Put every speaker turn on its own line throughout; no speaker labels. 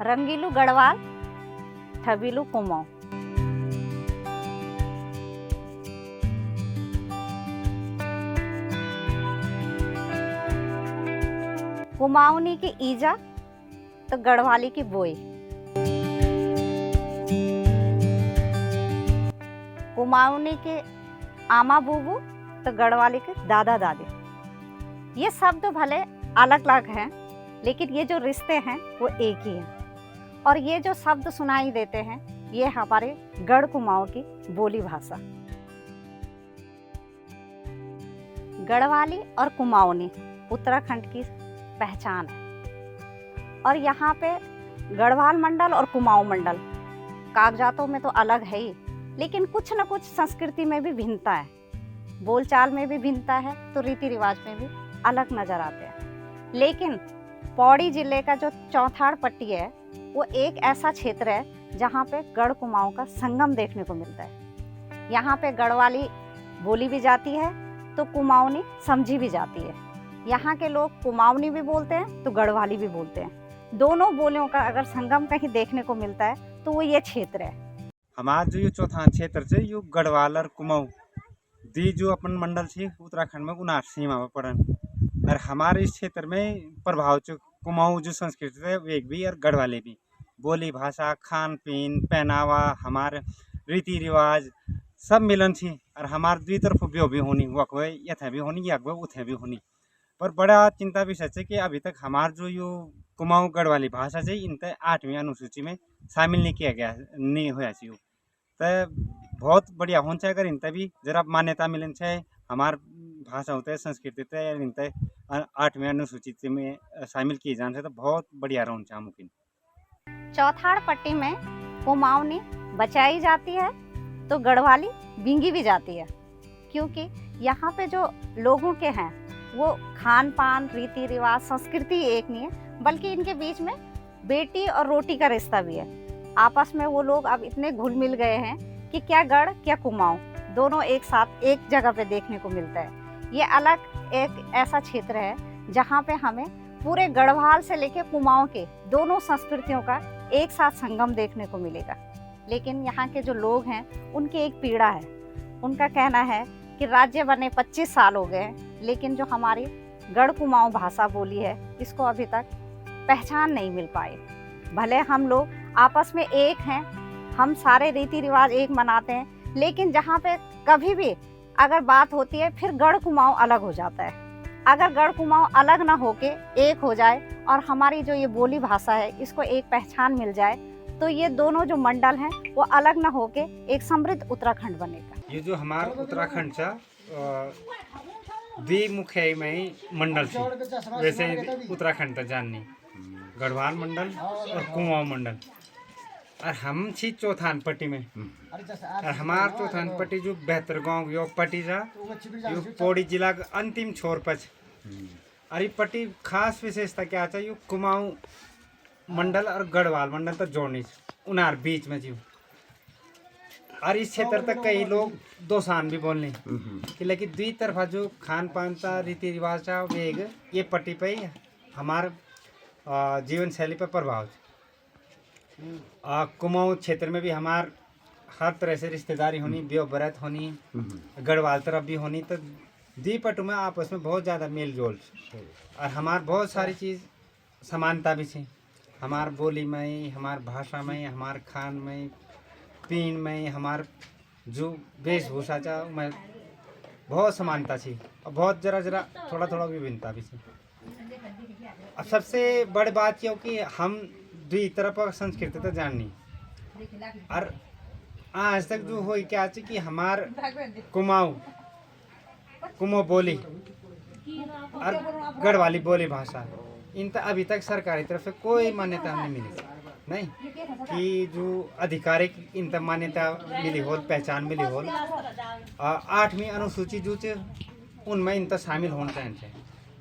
रंगीलू गढ़वाल, ठबीलू कुमाऊं। कुमाऊनी की ईजा तो गढ़वाली की बोई। कुमाऊनी के आमा बूबू तो गढ़वाली के दादा दादी। ये शब्द भले अलग अलग हैं, लेकिन ये जो रिश्ते हैं वो एक ही हैं। और ये जो शब्द सुनाई देते हैं ये हमारे गढ़ कुमाऊं की बोली भाषा। गढ़वाली और कुमाऊनी उत्तराखंड की पहचान है। और यहाँ पे गढ़वाल मंडल और कुमाऊं मंडल कागजातों में तो अलग है ही, लेकिन कुछ न कुछ संस्कृति में भी भिन्नता है, बोलचाल में भी भिन्नता है, तो रीति रिवाज में भी अलग नजर आते हैं। लेकिन पौड़ी जिले का जो चौथाड़ पट्टी है वो एक ऐसा क्षेत्र है जहाँ पे गढ़ कुमाऊं का संगम देखने को मिलता है। यहाँ पे गढ़वाली बोली भी जाती है तो कुमाऊनी समझी भी जाती है। यहाँ के लोग कुमाऊनी भी बोलते हैं तो गढ़वाली भी बोलते हैं। दोनों बोलियों का अगर संगम कहीं देखने को मिलता है तो वो ये क्षेत्र है।
हमारा जो ये चौथान क्षेत्र से यो गढ़वाल और कुमाऊं दी जो अपन मंडल से उत्तराखंड में उनार सीमा में पड़न। और हमारे इस क्षेत्र में प्रभाव जो कुमाऊं जो संस्कृति है वे भी और गढ़वाले भी बोली भाषा खान पीन पहनावा हमारे रीति रिवाज सब मिलन थी। और हमारे दुई तरफ भी होनी वह यथे भी होनी या उथे भी होनी। पर बड़ा चिंता विषय है कि अभी तक हमार जो यो कुमाऊं गढ़वाली भाषा से इनते 8वीं अनुसूची में शामिल नहीं किया गया, नहीं होया चाहिए। तो बहुत बढ़िया होना चाहिए अगर इनते भी जरा मान्यता मिलन चाहिए। हमार भाषा होते हैं संस्कृति थे इनते 8वीं अनुसूची में शामिल किए जाने से तो बहुत बढ़िया रहना चाहिए मुमकिन।
चौथाड़ पट्टी में कुमाऊनी बचाई जाती है तो गढ़वाली बिंगी भी जाती है, क्योंकि यहाँ पे जो लोगों के हैं वो खान पान रीति रिवाज संस्कृति एक नहीं है, बल्कि इनके बीच में बेटी और रोटी का रिश्ता भी है। आपस में वो लोग अब इतने घुल मिल गए हैं कि क्या गढ़ क्या कुमाऊं दोनों एक साथ एक जगह पे देखने को मिलता है। ये अलग एक ऐसा क्षेत्र है जहाँ पे हमें पूरे गढ़वाल से लेके कुमाऊं के दोनों संस्कृतियों का एक साथ संगम देखने को मिलेगा। लेकिन यहाँ के जो लोग हैं उनकी एक पीड़ा है। उनका कहना है कि राज्य बने 25 साल हो गए हैं, लेकिन जो हमारी गढ़ कुमाऊं भाषा बोली है इसको अभी तक पहचान नहीं मिल पाई। भले हम लोग आपस में एक हैं, हम सारे रीति रिवाज एक मनाते हैं, लेकिन जहाँ पे कभी भी अगर बात होती है फिर गढ़ कुमाऊं अलग हो जाता है। अगर गढ़ कुमाऊं अलग ना होके एक हो जाए और हमारी जो ये बोली भाषा है इसको एक पहचान मिल जाए तो ये दोनों जो मंडल हैं वो अलग ना होके एक समृद्ध उत्तराखंड बनेगा।
ये जो हमारा उत्तराखंड सा द्विमुखी में मंडल से वैसे उत्तराखंड तक जाननी गढ़वाल मंडल और कुमाऊं मंडल। और हम छी चौथान पट्टी में। और हमार चौथान पट्टी जो बेहतर गांव यो पट्टी जा यो पौड़ी जिला का अंतिम छोर पर। और ये पट्टी खास विशेषता क्या है यो कुमाऊं मंडल और गढ़वाल मंडल तक जोड़नी उनार बीच में जी। और इस क्षेत्र तक कई लोग दोसान भी बोलने कि लेकिन दुई तरफा जो खान पान का रीति रिवाज था वेग ये पट्टी पे हमार जीवन शैली पर प्रभाव। कुमाऊं क्षेत्र में भी हमार हर तरह से रिश्तेदारी होनी ब्यो बरत होनी गढ़वाल तरफ भी होनी, तो द्विपट में आपस में बहुत ज़्यादा मेल जोल और हमार बहुत सारी चीज़ समानता भी थी। हमार बोली में हमार भाषा में हमार खान में पीन में हमार जो वेशभूषा था में बहुत समानता थी और बहुत जरा थोड़ा थोड़ा विभिन्नता भी थी। अब सबसे बड़ी बात यह कि हम दुई तरफ संस्कृति तो जाननी और आज तक जो हो क्या कि हमार कुमाऊं बोली और गढ़वाली बोली भाषा इन तक अभी तक सरकारी तरफ से कोई मान्यता नहीं मिली नहीं कि जो आधिकारिक इन तक मान्यता मिली हो पहचान मिली हो। 8वीं अनुसूची जो उनमें इन तक शामिल होना चाहिए।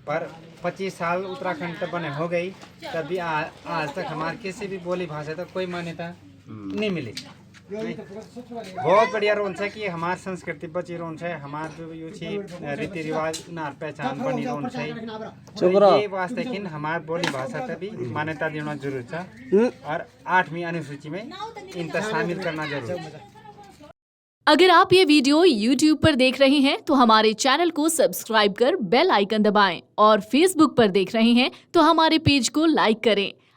पर 25 साल उत्तराखंड तक बने हो गई तभी आज तक हमारे किसी भी बोली भाषा तक कोई मान्यता नहीं मिली। बहुत बढ़िया रोल है कि हमार संस्कृति बची रोल है, हमार जो यो छी रीति रिवाज उनार पहचान बनी रोल है। तो ये वास्ते कि हमार बोली भाषा पे भी मान्यता देना जरूर है और 8वीं अनुसूची में इनका शामिल करना जरूर है।
अगर आप ये वीडियो YouTube पर देख रहे हैं तो हमारे चैनल को सब्सक्राइब कर बेल आइकन दबाएं और Facebook पर देख रहे हैं तो हमारे पेज को लाइक करें।